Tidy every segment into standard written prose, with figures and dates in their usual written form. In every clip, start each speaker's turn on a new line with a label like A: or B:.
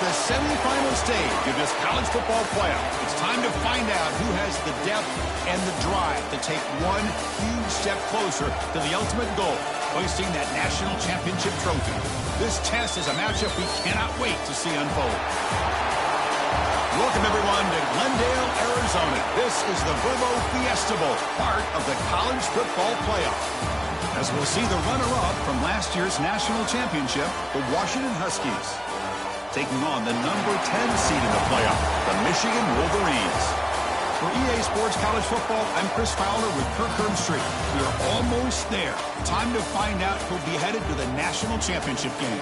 A: the semifinal stage of this college football playoff. It's time to find out who has the depth and the drive to take one huge step closer to the ultimate goal, hoisting that national championship trophy. This test is a matchup we cannot wait to see unfold. Welcome, everyone, to Glendale, Arizona. This is the Verbo Fiesta Bowl, part of the college football playoff. As we'll see the runner-up from last year's national championship, the Washington Huskies, taking on the number 10 seed in the playoff, the Michigan Wolverines. For EA Sports College Football, I'm Chris Fowler with Kirk Herbstreit. We are almost there. Time to find out who'll be headed to the national championship game.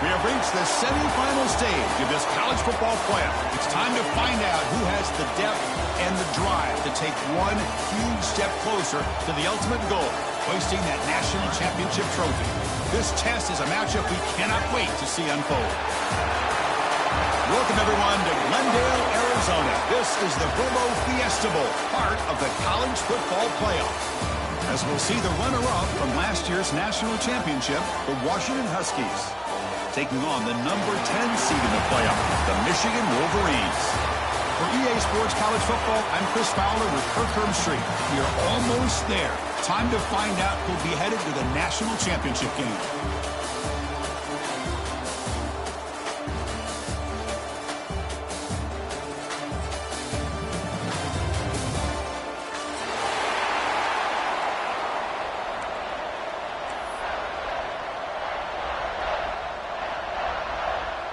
A: We have reached the semifinal stage of this college football playoff. It's time to find out who has the depth and the drive to take one huge step closer to the ultimate goal, hoisting that national championship trophy. This test is a matchup we cannot wait to see unfold. Welcome, everyone, to Glendale, Arizona. This is the Verbo Fiesta Bowl, part of the college football playoff. As we'll see the runner-up from last year's national championship, the Washington Huskies, taking on the number 10 seed in the playoff, the Michigan Wolverines. For EA Sports College Football, I'm Chris Fowler with Kirk Herbstreit. We are almost there. Time to find out who'll be headed to the national championship game.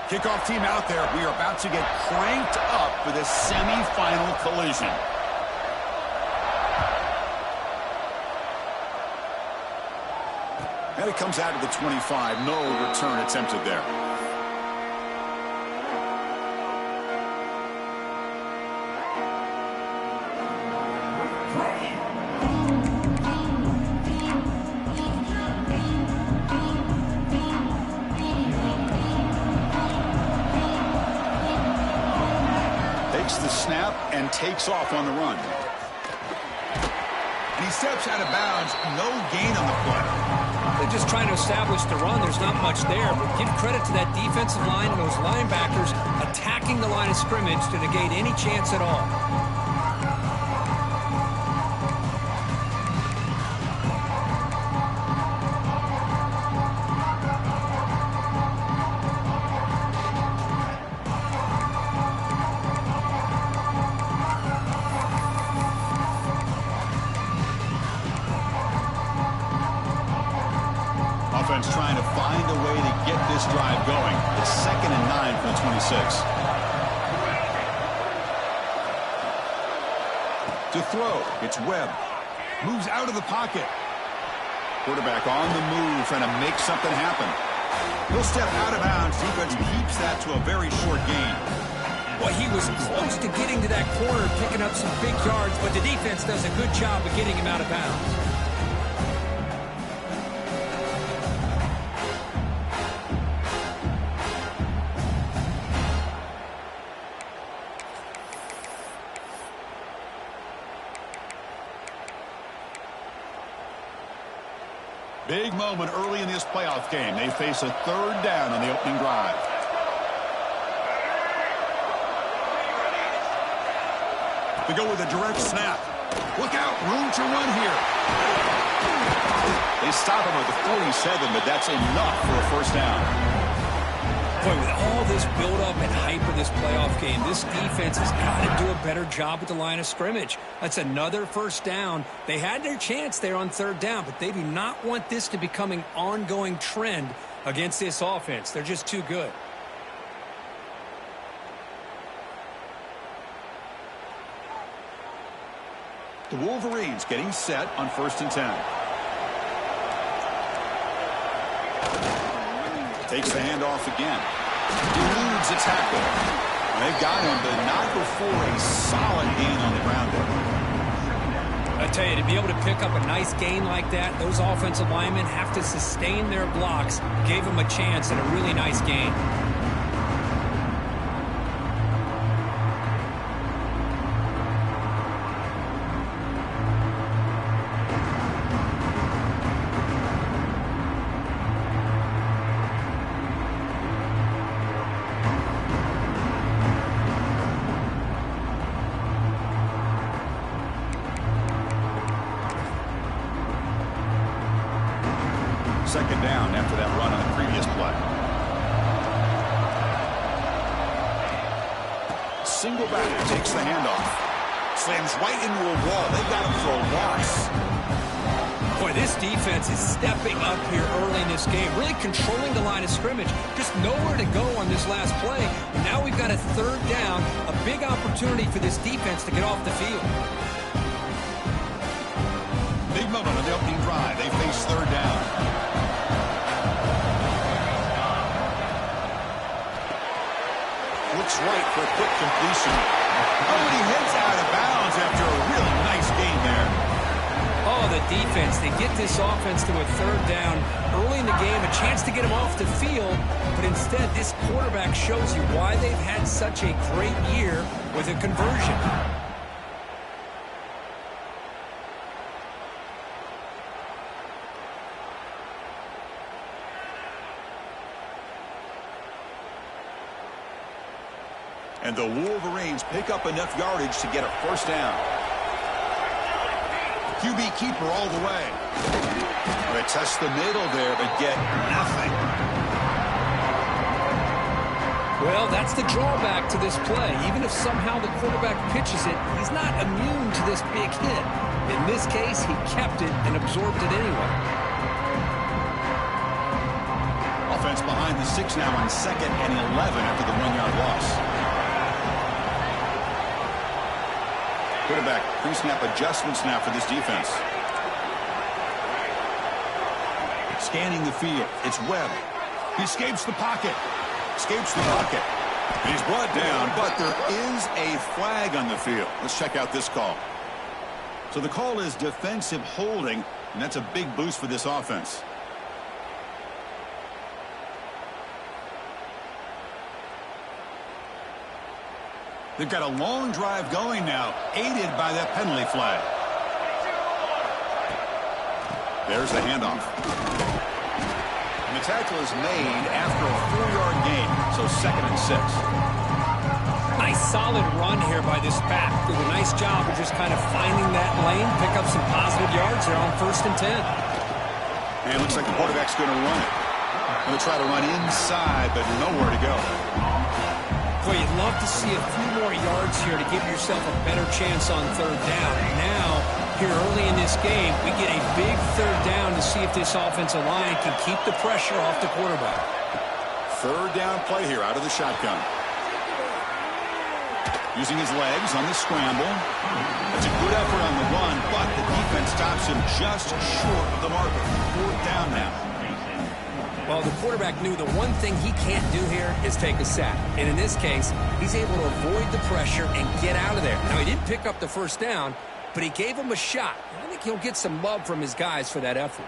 A: Kickoff team out there. We are about to get cranked up for this semifinal collision. And it comes out of the 25. No return attempted there. The snap and takes off on the run. And he steps out of bounds. No gain on the play.
B: They're just trying to establish the run. There's not much there, but give credit to that defensive line and those linebackers attacking the line of scrimmage to negate any chance at all.
A: defense trying to find a way to get this drive going. It's 2nd and 9 from the 26. To throw, it's Webb. Moves out of the pocket. Quarterback on the move, trying to make something happen. He'll step out of bounds. Defense keeps that to a very short gain.
B: Well, he was close to getting to that corner, picking up some big yards, but the defense does a good job of getting him out of bounds.
A: Big moment early in this playoff game. They face a 3rd down on the opening drive. They go with a direct snap. Look out, room to run here. They stop him at the 47, but that's enough for a 1st down.
B: Boy, with all this build-up and hype of this playoff game, this defense has got to do a better job at the line of scrimmage. That's another 1st down. They had their chance there on 3rd down, but they do not want this to become an ongoing trend against this offense. They're just too good.
A: The Wolverines getting set on 1st and 10. Takes the handoff again. Eludes a tackle. They've got him, but not before a solid gain on the ground there.
B: I tell you, to be able to pick up a nice gain like that, those offensive linemen have to sustain their blocks. Gave them a chance at a really nice gain.
A: Second down after that run on the previous play. Single back takes the handoff. Slams right into a wall. They got him for a loss.
B: Boy, this defense is stepping up here early in this game, really controlling the line of scrimmage. Just nowhere to go on this last play. Now we've got a 3rd down, a big opportunity for this defense to get off the field.
A: Big moment on the opening drive. They face 3rd down. Looks right for a quick completion. Oh, and he heads out of bounds after a really nice gain there.
B: Oh, the defense. They get this offense to a 3rd down early in the game, a chance to get him off the field, but instead this quarterback shows you why they've had such a great year with a conversion.
A: And the Wolverines pick up enough yardage to get a 1st down. QB keeper all the way. They test the middle there, but get nothing.
B: Well, that's the drawback to this play. Even if somehow the quarterback pitches it, he's not immune to this big hit. In this case, he kept it and absorbed it anyway.
A: Offense behind the 6 now on 2nd and 11 after the 1-yard loss. Quarterback pre-snap adjustments now for this defense. Scanning the field. It's Webb. He escapes the pocket. Escapes the pocket. And he's brought down, but there is a flag on the field. Let's check out this call. So the call is defensive holding, and that's a big boost for this offense. They've got a long drive going now, aided by that penalty flag. There's the handoff. And the tackle is made after a 4-yard gain, so 2nd and 6.
B: Nice solid run here by this back. Did a nice job of just kind of finding that lane, pick up some positive yards there on 1st and 10.
A: And it looks like the quarterback's going to run it. Going to try to run inside, but nowhere to go.
B: Boy, you'd love to see a few more yards here to give yourself a better chance on 3rd down. And now here early in this game. We get a big third down to see if this offensive line can keep the pressure off the quarterback.
A: Third down play here out of the shotgun. Using his legs on the scramble. It's a good effort on the run, but the defense stops him just short of the marker. Fourth down now.
B: Well, the quarterback knew the one thing he can't do here is take a sack. And in this case, he's able to avoid the pressure and get out of there. Now, he didn't pick up the first down, but he gave him a shot. I think he'll get some love from his guys for that effort.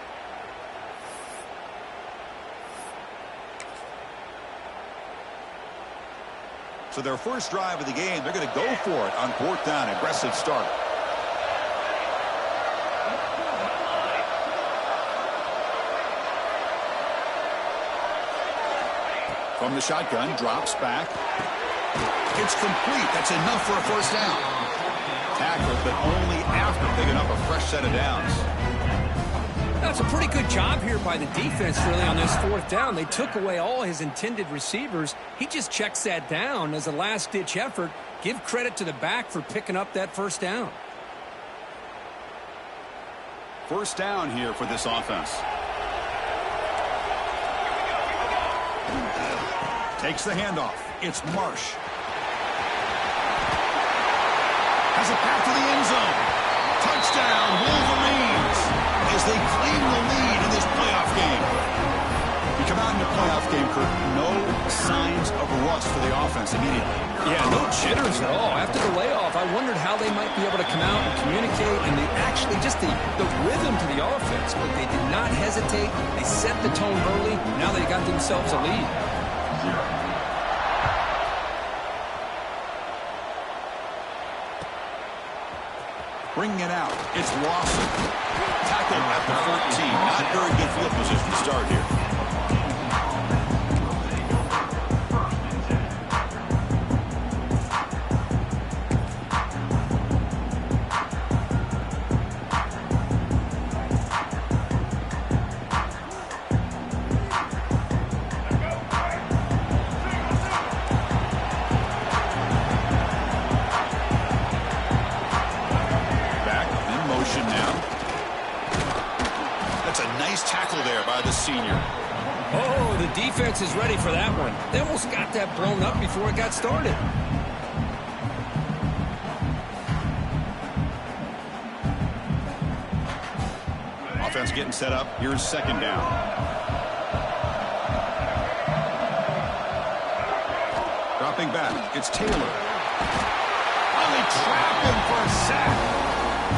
A: So their first drive of the game, they're going to go for it on fourth down. Aggressive start. From the shotgun, drops back. It's complete. That's enough for a first down. Tackled, but only after picking up a fresh set of downs.
B: That's a pretty good job here by the defense, really, on this fourth down. They took away all his intended receivers. He just checks that down as a last-ditch effort. Give credit to the back for picking up that first down.
A: First down here for this offense. Takes the handoff. It's Marsh. Has a path to the end zone. Touchdown, Wolverines, as they claim the lead in this playoff game. You come out in the playoff game, Kurt, no signs of rust for the offense immediately.
B: Yeah, no jitters at all. After the layoff, I wondered how they might be able to come out and communicate, and they actually just the rhythm to the offense. But they did not hesitate. They set the tone early. Now they got themselves a lead.
A: Bringing it out. It's Lawson. Tackled at the 14. Not very good field position to start here.
B: Defense is ready for that one. They almost got that blown up before it got started.
A: Offense getting set up. Here's second down. Dropping back. It's Taylor. Oh, they trap him for a sack.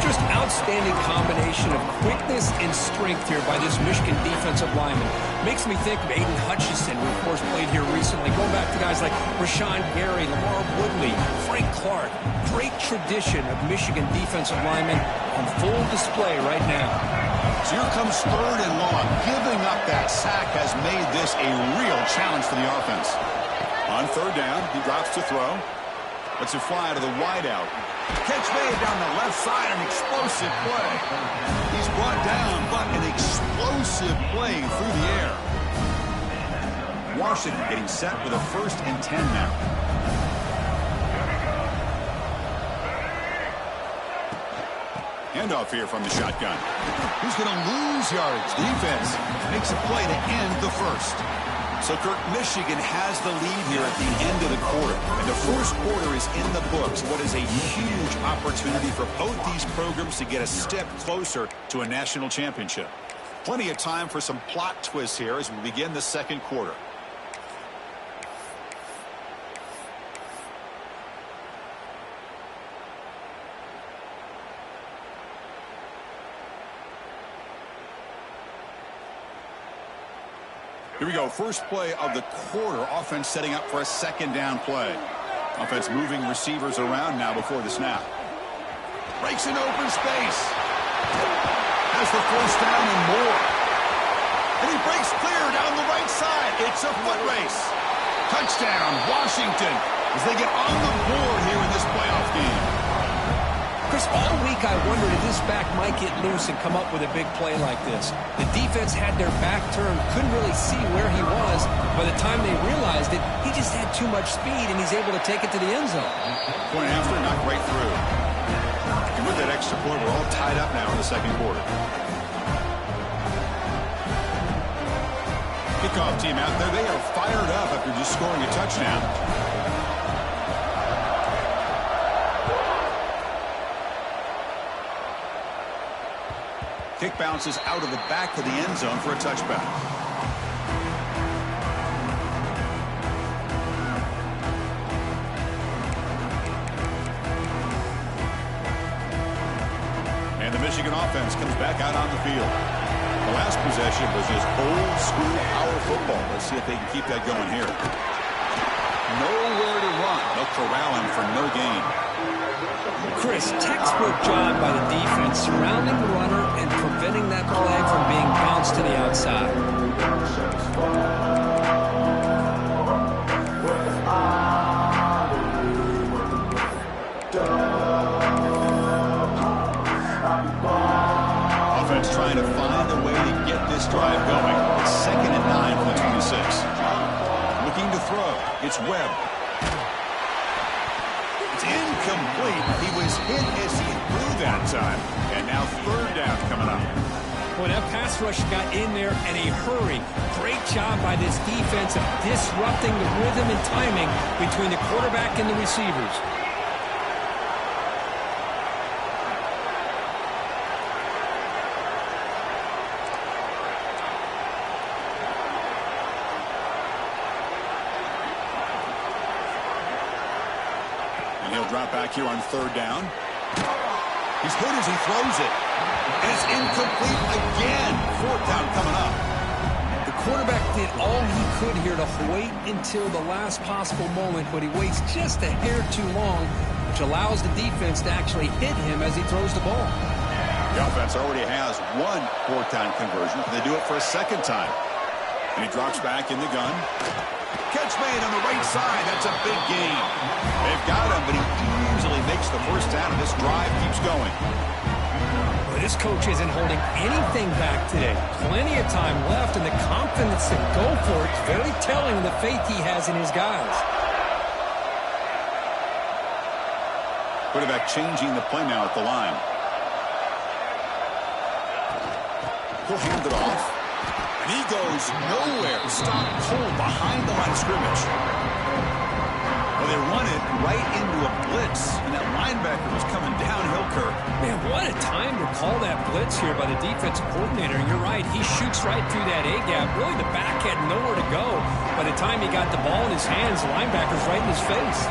B: Just outstanding combination of quickness and strength here by this Michigan defensive lineman. Makes me think of Aiden Hutchinson, who of course played here recently. Going back to guys like Rashawn Gary, Lamar Woodley, Frank Clark. Great tradition of Michigan defensive linemen on full display right now.
A: So here comes third and long. Giving up that sack has made this a real challenge for the offense. On third down, he drops to throw. Lets it fly to the wideout. Catch made down the left side, an explosive play. He's brought down, but an explosive play through the air. Washington getting set with a 1st and 10 now. Handoff here from the shotgun. Who's going to lose yards? Defense makes a play to end the first. So, Kirk, Michigan has the lead here at the end of the quarter. And the first quarter is in the books. What is a huge opportunity for both these programs to get a step closer to a national championship. Plenty of time for some plot twists here as we begin the second quarter. Here we go. First play of the quarter. Offense setting up for a second down play. Offense moving receivers around now before the snap. Breaks an open space. Has the first down and more. And he breaks clear down the right side. It's a foot race. Touchdown, Washington, as they get on the board here in this playoff game.
B: Chris, all week I wondered if this back might get loose and come up with a big play like this. The defense had their back turned, couldn't really see where he was. By the time they realized it, he just had too much speed, and he's able to take it to the end zone.
A: Point after, not right through. And with that extra point, we're all tied up now in the second quarter. Kickoff team out there. They are fired up after just scoring a touchdown. Kick bounces out of the back of the end zone for a touchback. And the Michigan offense comes back out on the field. The last possession was just old school power football. Let's see if they can keep that going here. Nowhere to run. They'll corral him for no gain.
B: Chris, textbook job by the defense surrounding the runner and preventing that play from being bounced to the outside.
A: Offense trying to find a way to get this drive going. It's 2nd and 9 from the 26. Looking to throw. It's Webb. It's incomplete. He was hit as he threw that time. And now 3rd down coming up.
B: Well, that pass rush got in there in a hurry. Great job by this defense of disrupting the rhythm and timing between the quarterback and the receivers.
A: And he'll drop back here on 3rd down. He's hit as he throws it. And it's incomplete again. 4th down coming up.
B: The quarterback did all he could here to wait until the last possible moment, but he waits just a hair too long, which allows the defense to actually hit him as he throws the ball.
A: The offense already has 1 4th down conversion. Can they do it for a 2nd time? And he drops back in the gun. Catch made on the right side. That's a big gain. They've got him, but he easily makes the 1st down, and this drive keeps going.
B: But this coach isn't holding anything back today. Plenty of time left, and the confidence to go for it is very telling of the faith he has in his guys.
A: Quarterback changing the play now at the line. He'll hand it off. And he goes nowhere. Stopped cold behind the line of scrimmage. Well, they run it right into a blitz, and that linebacker was coming downhill, Kirk.
B: Man, what a time to call that blitz here by the defensive coordinator. And you're right, he shoots right through that A-gap. Really, the back had nowhere to go. By the time he got the ball in his hands, the linebacker's right in his face.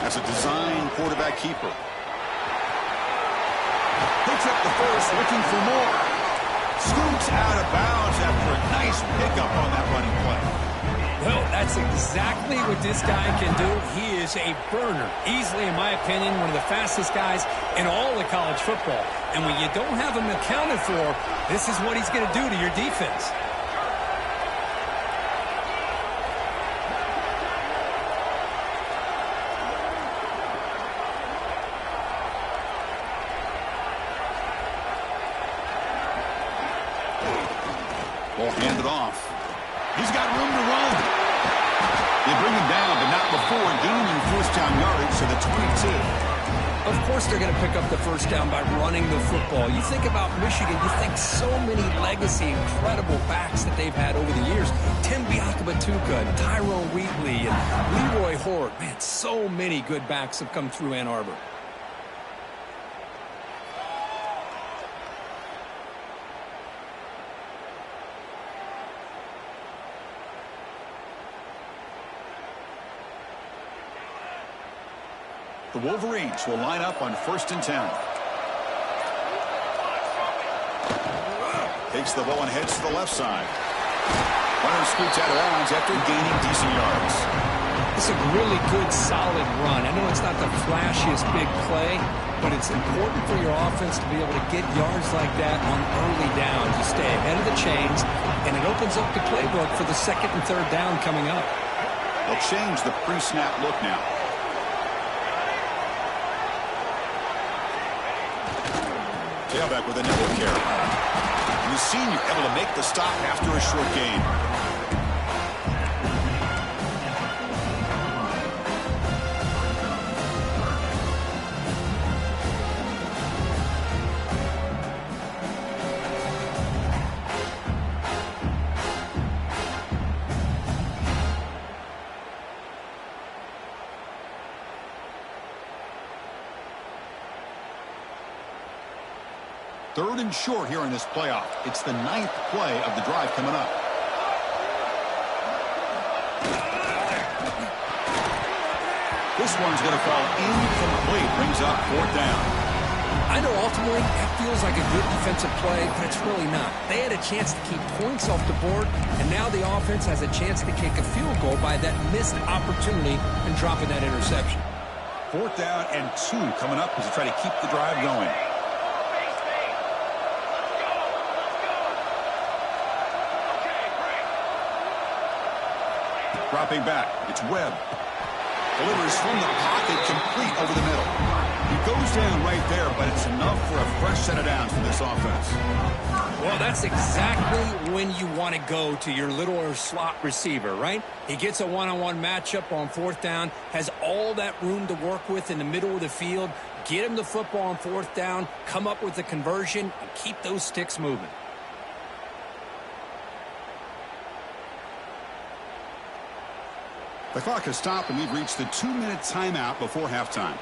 A: That's a design quarterback keeper. Picks up the first, looking for more. Scoots out of bounds after a nice pickup on that running play.
B: Well, that's exactly what this guy can do. He is a burner. Easily, in my opinion, one of the fastest guys in all of college football. And when you don't have him accounted for, this is what he's going to do to your defense.
A: Ball handed off. He's got room to run. They bring him down, but not before gaining 1st down yardage to the 22.
B: Of course they're going to pick up the 1st down by running the football. You think about Michigan, you think so many legacy, incredible backs that they've had over the years. Tim Biakabatuka, Tyrone Wheatley, and Leroy Hort. Man, so many good backs have come through Ann Arbor.
A: The Wolverines will line up on 1st and 10. Takes the ball and heads to the left side. Runner scoots out of bounds after gaining decent yards.
B: It's a really good, solid run. I know it's not the flashiest big play, but it's important for your offense to be able to get yards like that on early downs. You stay ahead of the chains, and it opens up the playbook for the 2nd and 3rd down coming up.
A: They'll change the pre-snap look now. Tailback with another carry. And the senior able to make the stop after a short gain. 3rd and short here in this playoff. It's the 9th play of the drive coming up. This one's going to fall incomplete. Brings up 4th down.
B: I know ultimately that feels like a good defensive play, but it's really not. They had a chance to keep points off the board, and now the offense has a chance to kick a field goal by that missed opportunity and dropping that interception.
A: 4th down and 2 coming up as they try to keep the drive going. Dropping back, it's Webb. Delivers from the pocket, complete over the middle. He goes down right there, but it's enough for a fresh set of downs for this offense.
B: Well, that's exactly when you want to go to your littler slot receiver, right? He gets a one-on-one matchup on 4th down, has all that room to work with in the middle of the field. Get him the football on 4th down, come up with the conversion, and keep those sticks moving.
A: The clock has stopped, and we've reached the 2-minute timeout before halftime.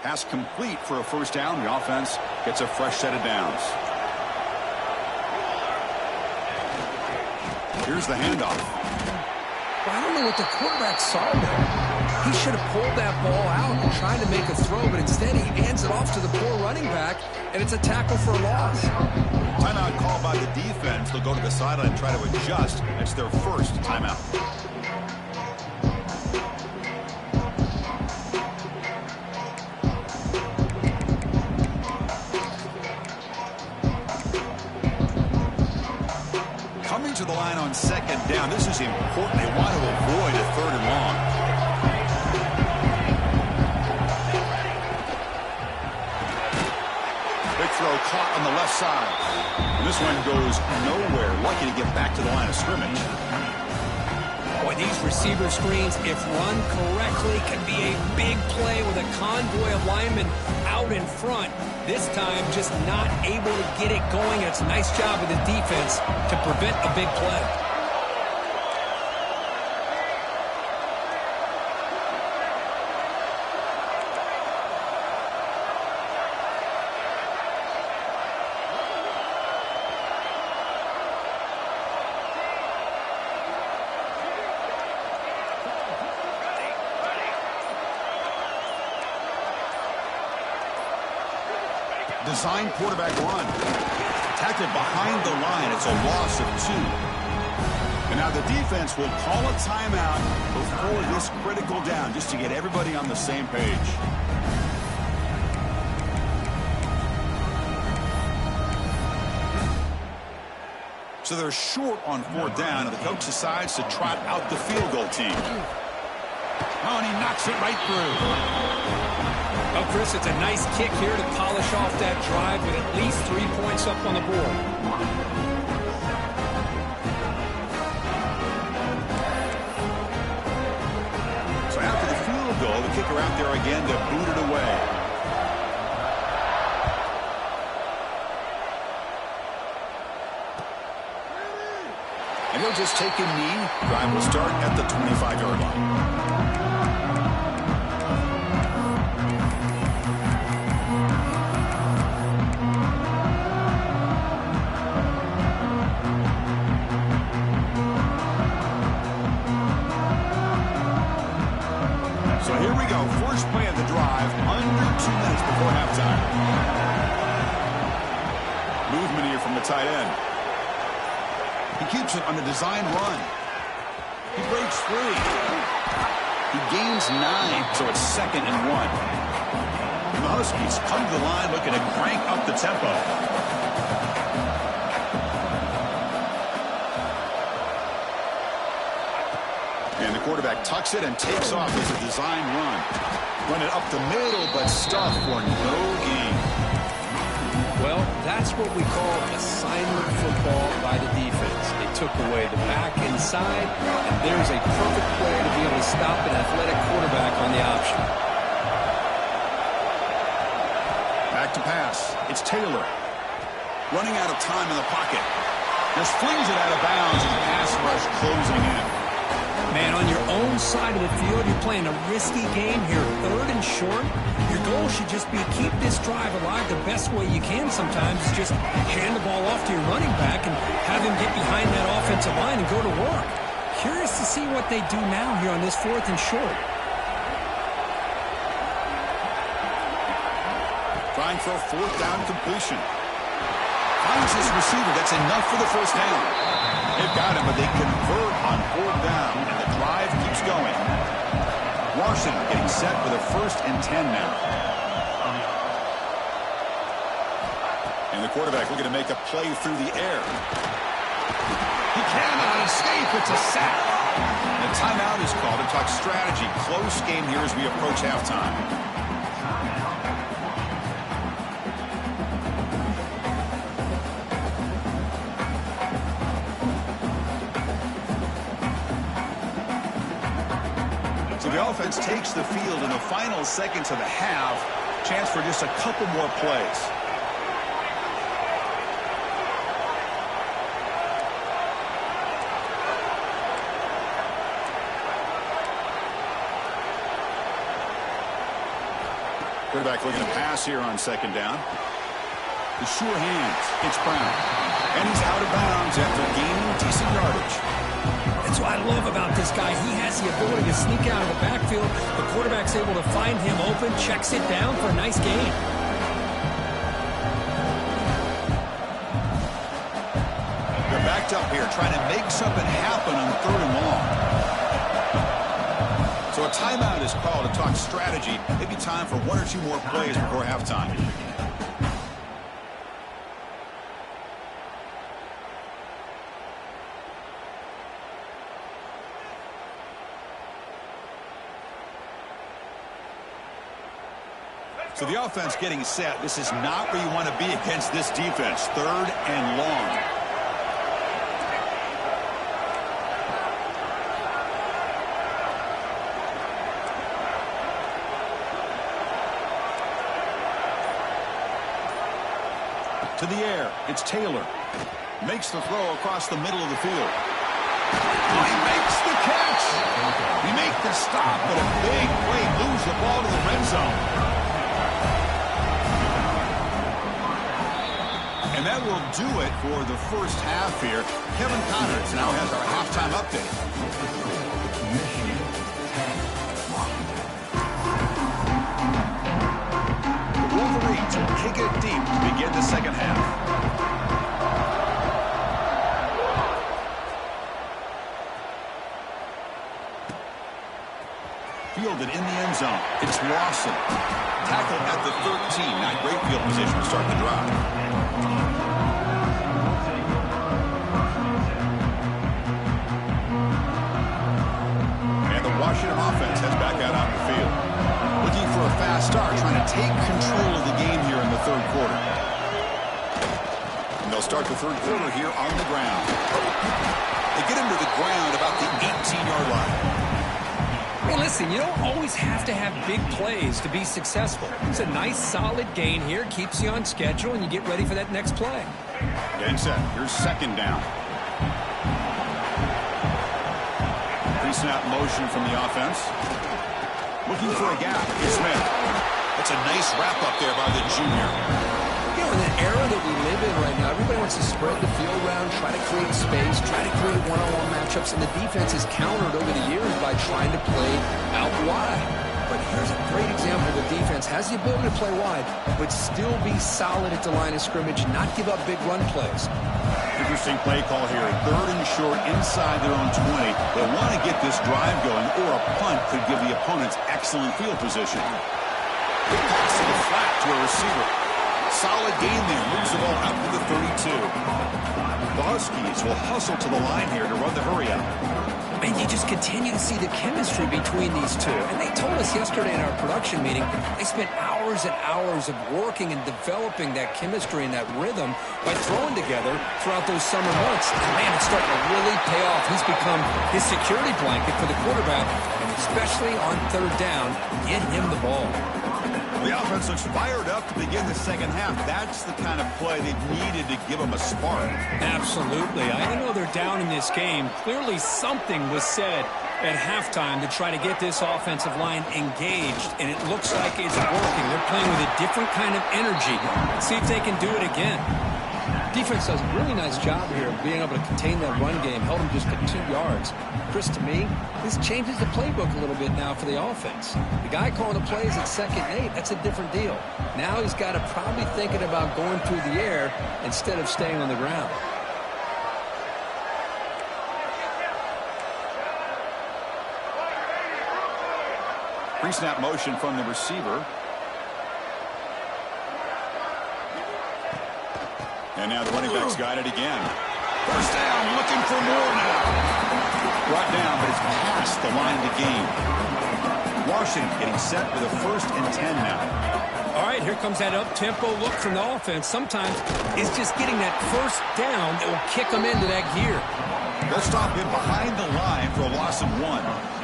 A: Pass complete for a 1st down. The offense gets a fresh set of downs. Here's the handoff.
B: Well, I don't know what the quarterback saw there. He should have pulled that ball out and tried to make a throw, but instead he hands it off to the poor running back, and it's a tackle for a loss.
A: Timeout called by the defense. They'll go to the sideline and try to adjust. It's their 1st timeout. Coming to the line on 2nd down. This is important. They want to avoid a 3rd and long. Throw caught on the left side. And this one goes nowhere. Lucky to get back to the line of scrimmage.
B: Boy, these receiver screens, if run correctly, can be a big play with a convoy of linemen out in front. This time, just not able to get it going. It's a nice job of the defense to prevent a big play.
A: Design quarterback run. Tackled behind the line. It's a loss of 2. And now the defense will call a timeout before this critical down, just to get everybody on the same page. So they're short on 4th down, and the coach decides to trot out the field goal team. Oh, and he knocks it right through.
B: Well, Chris, it's a nice kick here to polish off that drive with at least 3 points up on the board.
A: So after the field goal, the kicker out there again to boot it away. And he'll just take a knee. Drive will start at the 25-yard line. First play of the drive, under 2 minutes before halftime. Movement here from the tight end. He keeps it on the design run. He breaks free. He gains 9, so it's 2nd and 1. And the Huskies come to the line looking to crank up the tempo. And the quarterback tucks it and takes off as a design run. Run it up the middle, but stuffed for no gain.
B: Well, that's what we call assignment football by the defense. They took away the back inside, and there's a perfect play to be able to stop an athletic quarterback on the option.
A: Back to pass. It's Taylor. Running out of time in the pocket. Just flings it out of bounds and the pass rush closing in.
B: Man, on your own side of the field, you're playing a risky game here, 3rd and short. Your goal should just be keep this drive alive the best way you can sometimes is just hand the ball off to your running back and have him get behind that offensive line and go to work. Curious to see what they do now here on this 4th and short.
A: Trying for a 4th down completion. Finds his receiver. That's enough for the first down. They've got him, but they convert on 4th down, and the drive keeps going. Washington getting set with a 1st and 10 now. And the quarterback looking to make a play through the air. He cannot escape. It's a sack. And a timeout is called to talk strategy. Close game here as we approach halftime. The offense takes the field in the final seconds of the half. Chance for just a couple more plays. Quarterback looking to pass here on 2nd down. The sure hands. It's Brown. And he's out of bounds after gaining decent yardage.
B: That's what I love about this guy. He has the ability to sneak out of the backfield. The quarterback's able to find him open, checks it down for a nice gain.
A: They're backed up here trying to make something happen on 3rd and long. So a timeout is called to talk strategy. Maybe time for 1 or 2 more plays before halftime. So the offense getting set. This is not where you want to be against this defense. 3rd and long. To the air. It's Taylor. Makes the throw across the middle of the field. Oh, he makes the catch. He makes the stop, but a big play moves the ball to the red zone. And that will do it for the first half here. Kevin Connors now has our halftime update. The Wolverines will kick it deep to begin the second half. Fielded in the end zone. It's Lawson. Tackle at the 13. Not great field position to start the drive. Washington offense heads back out on the field. Looking for a fast start, trying to take control of the game here in the 3rd quarter. And they'll start the 3rd quarter here on the ground. They get him to the ground about the 18-yard line.
B: Hey, listen, you don't always have to have big plays to be successful. It's a nice, solid gain here, keeps you on schedule, and you get ready for that next play.
A: Game set. Here's 2nd down. Snap motion from the offense. Looking for a gap. It's Smith. That's a nice wrap-up there by the junior.
B: You know, in the era that we live in right now, everybody wants to spread the field around, try to create space, try to create one-on-one matchups, and the defense is countered over the years by trying to play out wide. But here's a great example. The defense has the ability to play wide, but still be solid at the line of scrimmage, not give up big run plays.
A: Interesting play call here. 3rd and short inside their own 20. They want to get this drive going, or a punt could give the opponents excellent field position. Good pass to the flat to a receiver. Solid gain there. Moves the ball out to the 32. The Huskies will hustle to the line here to run the hurry up.
B: And you just continue to see the chemistry between these two. And they told us yesterday in our production meeting, they spent hours and hours of working and developing that chemistry and that rhythm by throwing together throughout those summer months. And man, it's starting to really pay off. He's become his security blanket for the quarterback, and especially on 3rd down, get him the ball.
A: The offense looks fired up to begin the second half. That's the kind of play they needed to give them a spark.
B: Absolutely. I know they're down in this game. Clearly something was said at halftime to try to get this offensive line engaged, and it looks like it's working. They're playing with a different kind of energy. Let's see if they can do it again. Defense does a really nice job here of being able to contain that run game, held them just at 2 yards. Chris, to me, this changes the playbook a little bit now for the offense. The guy calling the plays at 2nd and 8, that's a different deal. Now he's got to probably thinking about going through the air instead of staying on the ground.
A: Pre-snap motion from the receiver. And now the running back's got it again. First down, looking for more now. Brought down, but it's past the line to gain. Washington getting set with a 1st and 10 now.
B: All right, here comes that up-tempo look from the offense. Sometimes it's just getting that first down that will kick them into that gear.
A: They'll stop him behind the line for a loss of 1.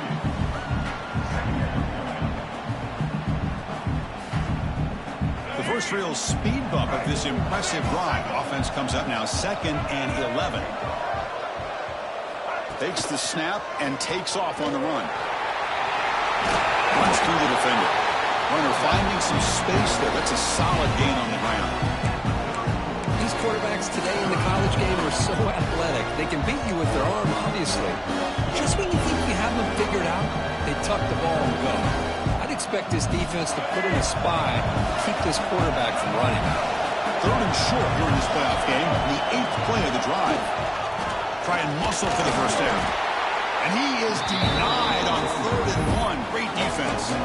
A: First real speed bump of this impressive drive. Offense comes up now 2nd and 11. Takes the snap and takes off on the run. Runs through the defender. Runner finding some space there. That's a solid gain on the ground.
B: These quarterbacks today in the college game are so athletic. They can beat you with their arm, obviously. Just when you think you have them figured out, they tuck the ball and go. Expect this defense to put in a spy to keep this quarterback from running.
A: 3rd and short here in this playoff game. The 8th play of the drive. Try and muscle for the first down. And he is denied on 3rd and 1. Great defense.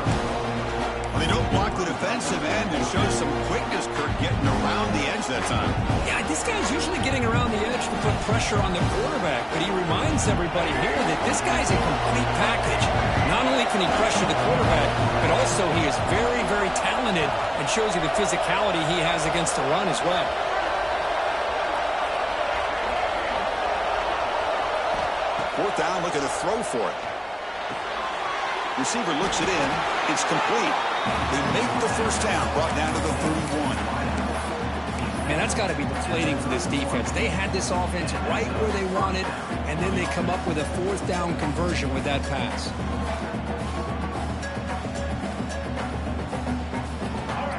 A: Well, they don't block the defensive end and show some quickness, Kirk, getting around the edge that time.
B: Yeah, this guy's usually getting around the edge to put pressure on the quarterback, but he reminds everybody here that this guy's a complete package. Not only can he pressure the quarterback, but also he is very, very talented and shows you the physicality he has against the run as well.
A: Fourth down, look at the throw for it. Receiver looks it in. It's complete. They make the first down, brought down to the 31.
B: Man, that's got to be deflating for this defense. They had this offense right where they wanted, and then they come up with a 4th down conversion with that pass.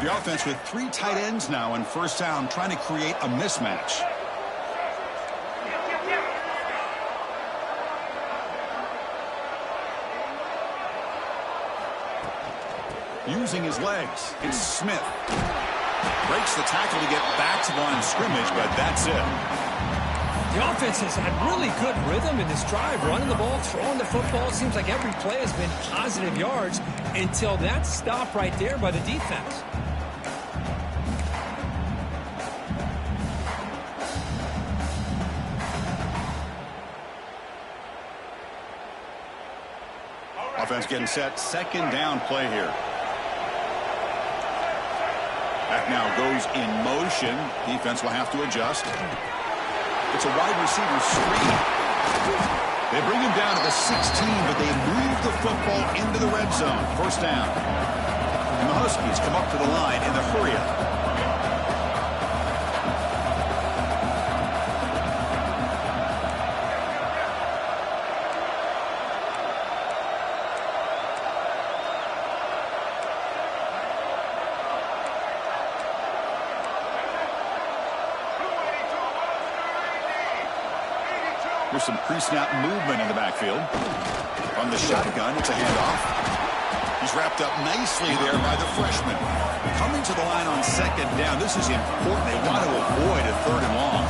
A: The offense with 3 tight ends now on first down, trying to create a mismatch. Using his legs, it's Smith. Breaks the tackle to get back to the line of scrimmage, but that's it.
B: The offense has had really good rhythm in this drive, running the ball, throwing the football. It seems like every play has been positive yards until that stop right there by the defense.
A: Offense getting set, 2nd down play here. Back now goes in motion. Defense will have to adjust. It's a wide receiver screen. They bring him down to the 16, but they move the football into the red zone. First down. And the Huskies come up to the line in the hurry-up. There's some pre-snap movement in the backfield. On the shotgun, it's a handoff. He's wrapped up nicely there by the freshman. Coming to the line on 2nd down. This is important. They want to avoid a 3rd and long.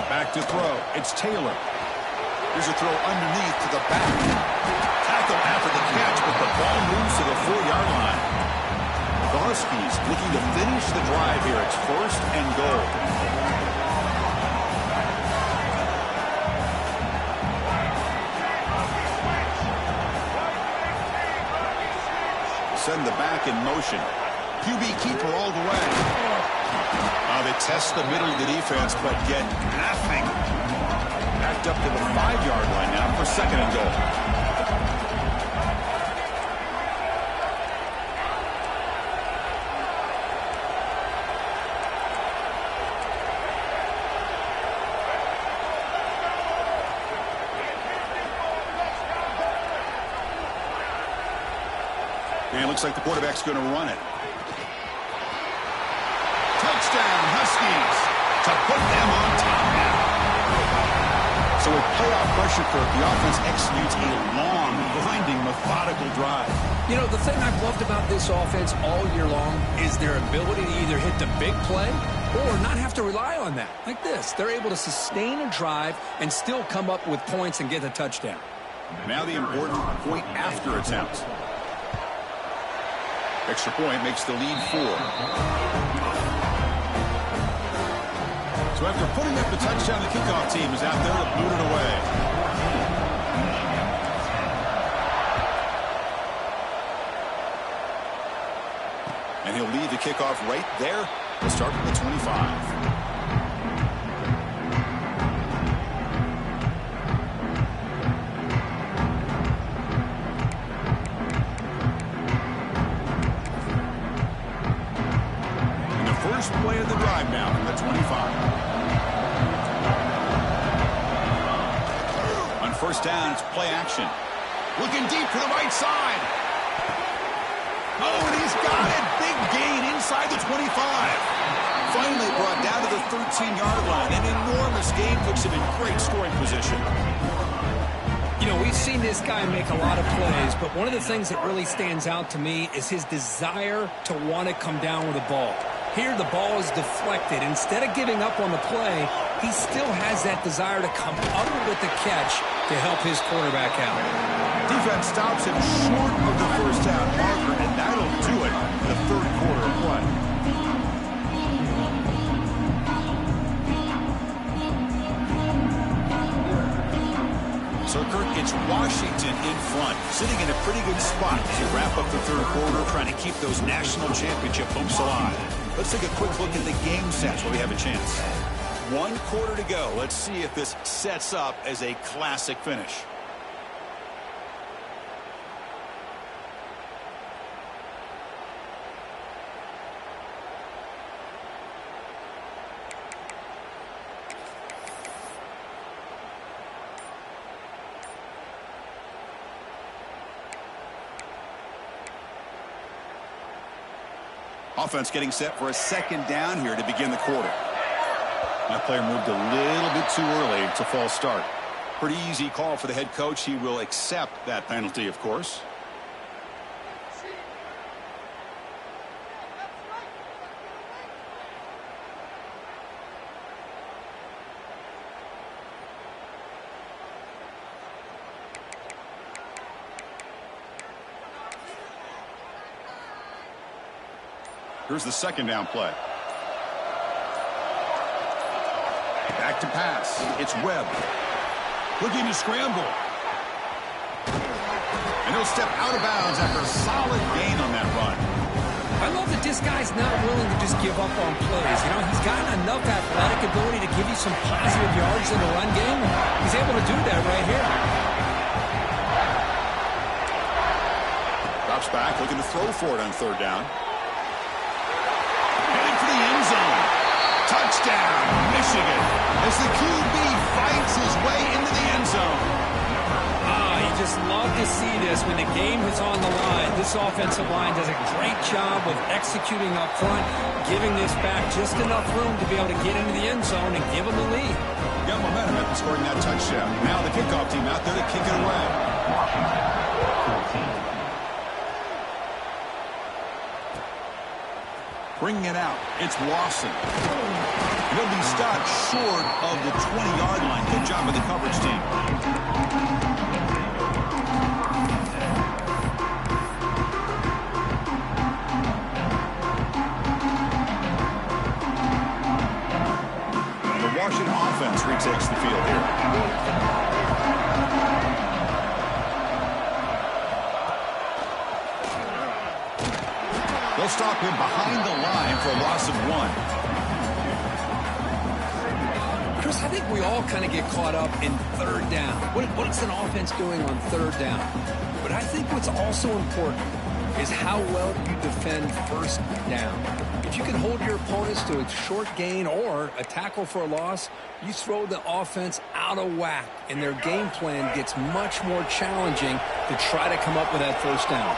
A: Back to throw. It's Taylor. Here's a throw underneath to the back. Tackle after the catch, but the ball moves to the 4-yard line. The Huskies looking to finish the drive here. It's 1st and goal. Send the back in motion. QB keeper all the way. They test the middle of the defense, but get nothing. Backed up to the 5-yard line now for 2nd and goal. And it looks like the quarterback's going to run it. Touchdown, Huskies, to put them on top now. So with playoff pressure, Kirk, the offense executes a long, grinding, methodical drive.
B: You know, the thing I've loved about this offense all year long is their ability to either hit the big play or not have to rely on that. Like this, they're able to sustain a drive and still come up with points and get the touchdown.
A: Now the important point after attempt. Extra point makes the lead 4. So after putting up the touchdown, the kickoff team is out there to boot it away. And he'll leave the kickoff right there. We'll start from the 25. First play of the drive now from the 25. On first down, it's play action. Looking deep to the right side. Oh, and he's got it. Big gain inside the 25. Finally brought down to the 13-yard line. An enormous gain puts him in great scoring position.
B: You know, we've seen this guy make a lot of plays, but one of the things that really stands out to me is his desire to want to come down with the ball. Here, the ball is deflected. Instead of giving up on the play, he still has that desire to come up with the catch to help his quarterback out.
A: Defense stops him short of the first down marker, and that'll do it in the third quarter of play. So, Kirk, it's Washington in front, sitting in a pretty good spot to wrap up the third quarter, trying to keep those national championship hopes alive. Let's take a quick look at the game sets while we have a chance. 1 quarter to go. Let's see if this sets up as a classic finish. Offense getting set for a second down here to begin the quarter. That player moved a little bit too early to false start. Pretty easy call for the head coach. He will accept that penalty, of course. Here's the second down play. Back to pass. It's Webb. Looking to scramble. And he'll step out of bounds after a solid gain on that run.
B: I love that this guy's not willing to just give up on plays. You know, he's got enough athletic ability to give you some positive yards in the run game. He's able to do that right here.
A: Drops back, looking to throw for it on third down. Heading for the end zone. Touchdown, Michigan, as the QB fights his way into the end zone.
B: You just love to see this when the game is on the line. This offensive line does a great job of executing up front, giving this back just enough room to be able to get into the end zone and give them the lead.
A: Got momentum after scoring that touchdown. Now the kickoff team out there to kick it away. Bringing it out, it's Lawson. He'll be stopped short of the 20-yard line. Good job of the coverage team. The Washington offense retakes the field here. They'll stop him behind the line for a loss of 1.
B: Chris, I think we all kind of get caught up in third down. What's an offense doing on third down? But I think what's also important is how well you defend first down. If you can hold your opponents to a short gain or a tackle for a loss, you throw the offense out of whack, and their game plan gets much more challenging to try to come up with that first down.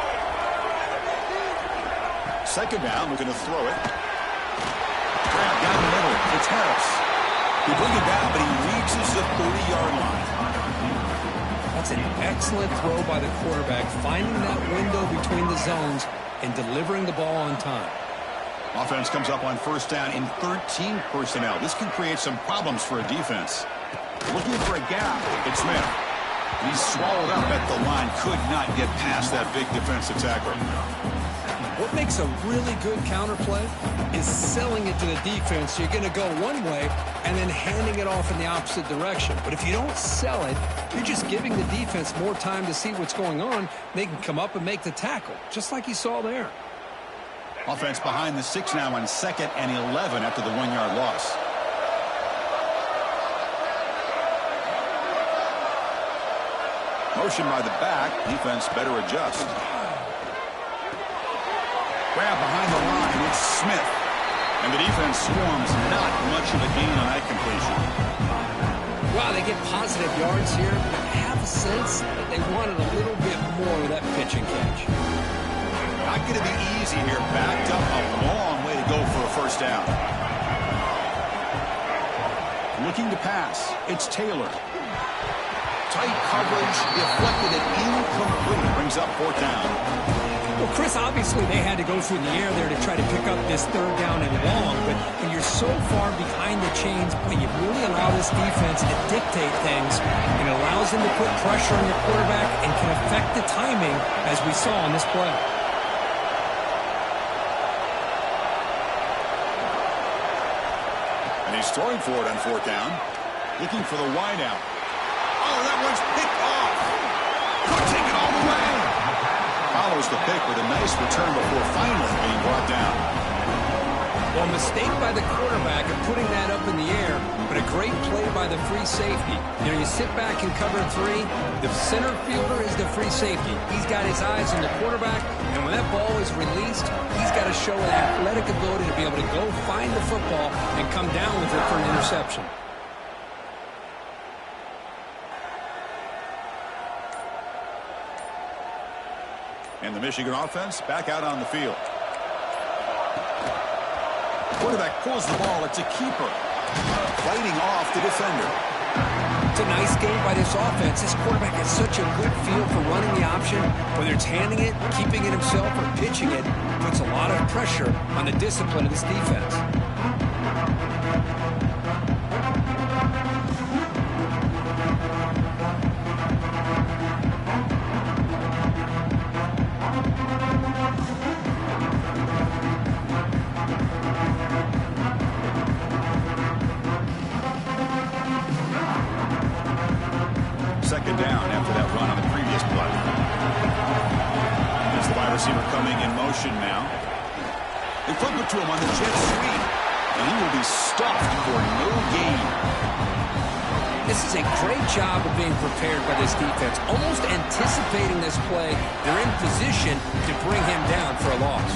A: Second down, looking to throw it. Grab down the middle. It's Harris. He bring it down, but he reaches the 30-yard line.
B: That's an excellent throw by the quarterback, finding that window between the zones and delivering the ball on time.
A: Offense comes up on first down in 13 personnel. This can create some problems for a defense. Looking for a gap. It's Smith. He's swallowed up at the line. Could not get past that big defensive tackler.
B: What makes a really good counterplay is selling it to the defense. You're going to go one way and then handing it off in the opposite direction. But if you don't sell it, you're just giving the defense more time to see what's going on. They can come up and make the tackle, just like you saw there.
A: Offense behind the 6 now on 2nd and 11 after the 1-yard loss. Motion by the back. Defense better adjust. Grab behind the line. It's Smith. And the defense swarms. Not much of a gain on that completion.
B: Wow, they get positive yards here, but I have a sense that they wanted a little bit more with that pitch and catch.
A: Not going to be easy here. Backed up a long way to go for a first down. Looking to pass. It's Taylor. Tight coverage. Deflected it incomplete. Brings up 4th down.
B: Well, Chris, obviously they had to go through the air there to try to pick up this 3rd down and long, but when you're so far behind the chains, when you really allow this defense to dictate things, it allows them to put pressure on your quarterback and can affect the timing, as we saw on this play.
A: And he's throwing for it on 4th down. Looking for the wideout. Oh, that one's picked off. Could take it all the way. Follows the pick with a nice return before finally being brought down.
B: Well, a mistake by the quarterback of putting that up in the air, but a great play by the free safety. You know, you sit back and cover 3. The center fielder is the free safety. He's got his eyes on the quarterback, and when that ball is released, he's got to show an athletic ability to be able to go find the football and come down with it for an interception.
A: And the Michigan offense back out on the field. Quarterback pulls the ball. It's a keeper. Fighting off the defender.
B: It's a nice game by this offense. This quarterback has such a good feel for running the option. Whether it's handing it, keeping it himself, or pitching it, puts a lot of pressure on the discipline of this defense.
A: Second down after that run on the previous play. There's the wide receiver coming in motion now. They flip it to him on the jet sweep, and he will be stuffed for no gain.
B: This is a great job of being prepared by this defense. Almost anticipating this play, they're in position to bring him down for a loss.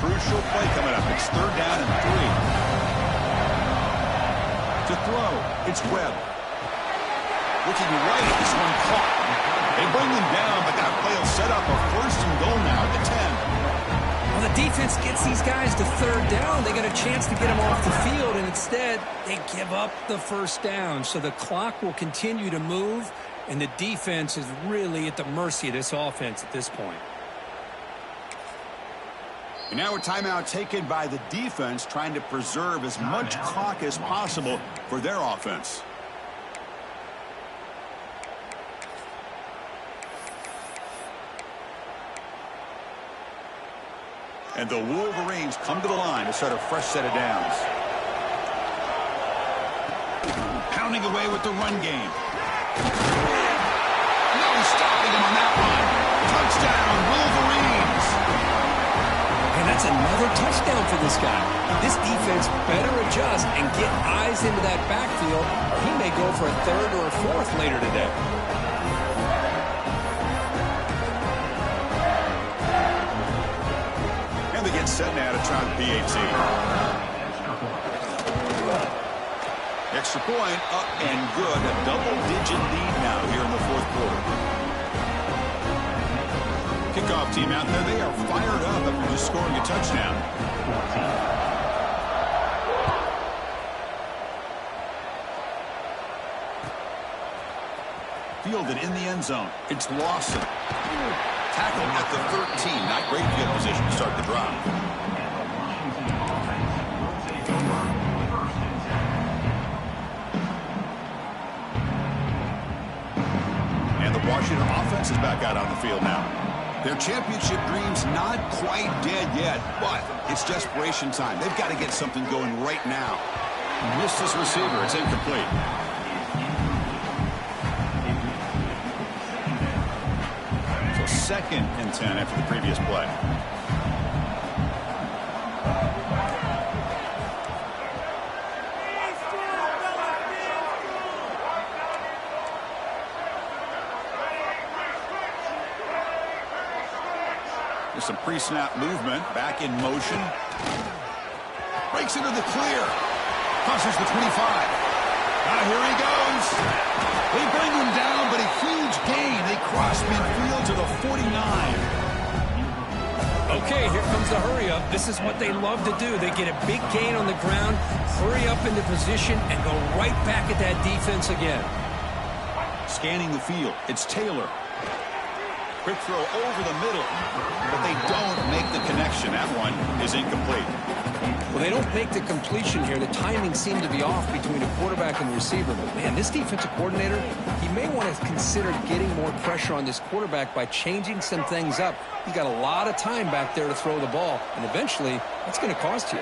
A: Crucial play coming up. It's 3rd down and 3. To throw, it's Webb. Looking right, this one caught. They bring him down, but that play will set up a 1st and goal now at the 10.
B: Well, the defense gets these guys to 3rd down. They got a chance to get them off the field, and instead they give up the 1st down. So the clock will continue to move, and the defense is really at the mercy of this offense at this point.
A: And now a timeout taken by the defense, trying to preserve as much clock as possible for their offense. And the Wolverines come to the line to start a fresh set of downs. Pounding away with the run game. No stopping him on that one. Touchdown, Wolverines.
B: And that's another touchdown for this guy. This defense better adjust and get eyes into that backfield, or he may go for a 3rd or a 4th later today.
A: And they get set now to try the PAT. extra point up and good. A double-digit lead now here in the fourth quarter. Kickoff team out there. They are fired up after just scoring a touchdown. Fielded in the end zone. It's Lawson. Tackled at the 13. Not great field position to start the drive. And the Washington offense is back out on the field now. Their championship dream's not quite dead yet, but it's desperation time. They've got to get something going right now. Missed his receiver. It's incomplete. Second and 10 after the previous play. There's some pre-snap movement. Back in motion. Breaks into the clear. Crosses the 25. Here he goes. They bring him down, but a huge gain. They cross midfield to the 49.
B: Okay, here comes the hurry up. This is what they love to do. They get a big gain on the ground, hurry up into position, and go right back at that defense again.
A: Scanning the field. It's Taylor. Quick throw over the middle, but they don't make the connection. That one is incomplete.
B: Well, they don't make the completion here. The timing seemed to be off between a quarterback and the receiver. But, man, this defensive coordinator, he may want to consider getting more pressure on this quarterback by changing some things up. He's got a lot of time back there to throw the ball, and eventually that's going to cost you.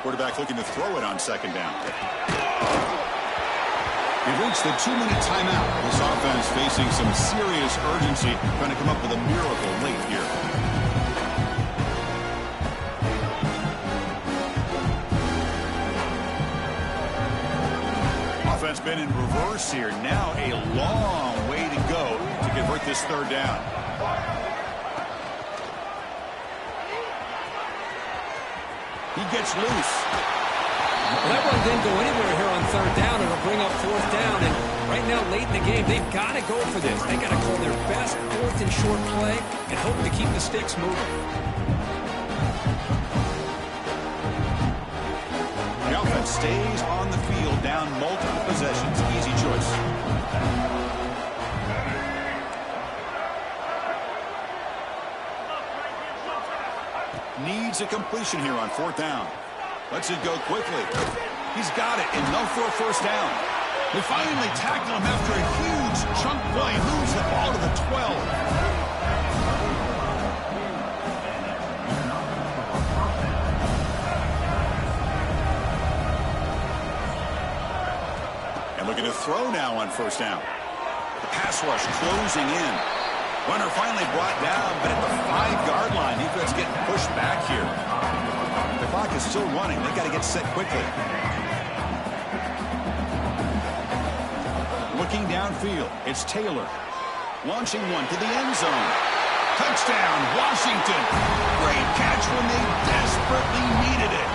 A: Quarterback looking to throw it on second down. We've reached the 2-minute timeout. This offense facing some serious urgency, trying to come up with a miracle late here. Offense been in reverse here. Now a long way to go to convert this third down. He gets loose.
B: Well, that run didn't go anywhere here on third down. It'll bring up fourth down. And right now, late in the game, they've got to go for this. They've got to call their best fourth and short play and hope to keep the sticks moving.
A: The offense stays on the field, down multiple possessions. Easy choice. Needs a completion here on fourth down. Lets it go quickly. He's got it, enough for a first down. They finally tackle him after a huge chunk play. Moves the ball to the 12. And looking to throw now on first down. The pass rush closing in. Runner finally brought down, but at the 5-yard line, defense getting pushed back here. The clock is still running. They've got to get set quickly. Looking downfield, it's Taylor. Launching one to the end zone. Touchdown, Washington. Great catch when they desperately needed it.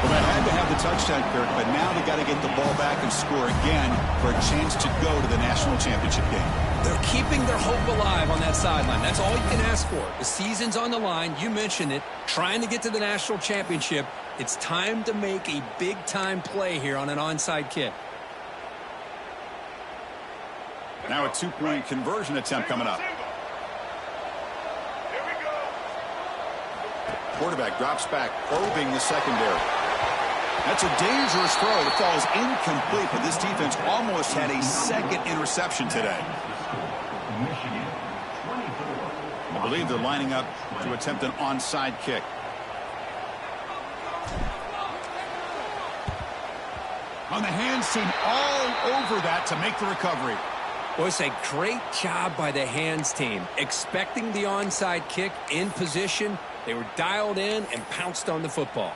A: Well, that had to have the touchdown, Kirk, but now they got to get the ball back and score again for a chance to go to the national championship game.
B: They're keeping their hope alive on that sideline. That's all you can ask for. The season's on the line. You mentioned it. Trying to get to the national championship. It's time to make a big-time play here on an onside kick.
A: Now a 2-point conversion attempt coming up. Quarterback drops back, probing the secondary. That's a dangerous throw. It falls incomplete, but this defense almost had a second interception today. I believe they're lining up to attempt an onside kick. On the hands team all over that to make the recovery.
B: Well, it's a great job by the hands team. Expecting the onside kick in position. They were dialed in and pounced on the football.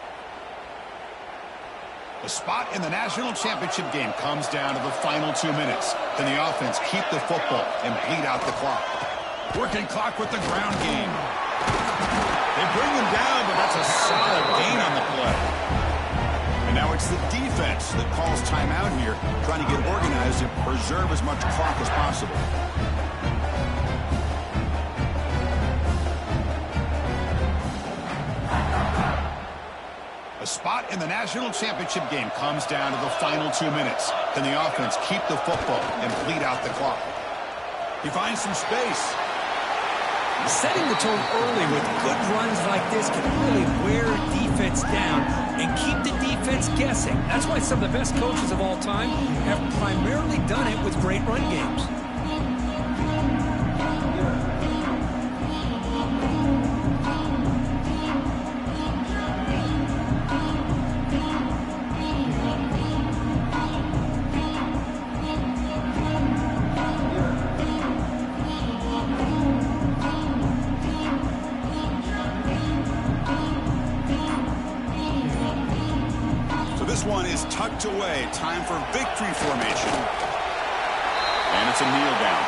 A: The spot in the national championship game comes down to the final 2 minutes. Can the offense keep the football and bleed out the clock? Working clock with the ground game. They bring him down, but that's a solid gain on the play. And now it's the defense that calls timeout here, trying to get organized and preserve as much clock as possible. A spot in the national championship game comes down to the final 2 minutes. Can the offense keep the football and bleed out the clock? He finds some space.
B: Setting the tone early with good runs like this can really wear defense down and keep the defense guessing. That's why some of the best coaches of all time have primarily done it with great run games.
A: This one is tucked away. Time for victory formation. And it's a kneel down.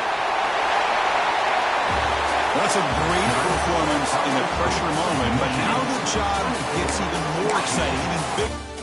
A: That's a great performance in the pressure moment, but now the job gets even more exciting, even bigger.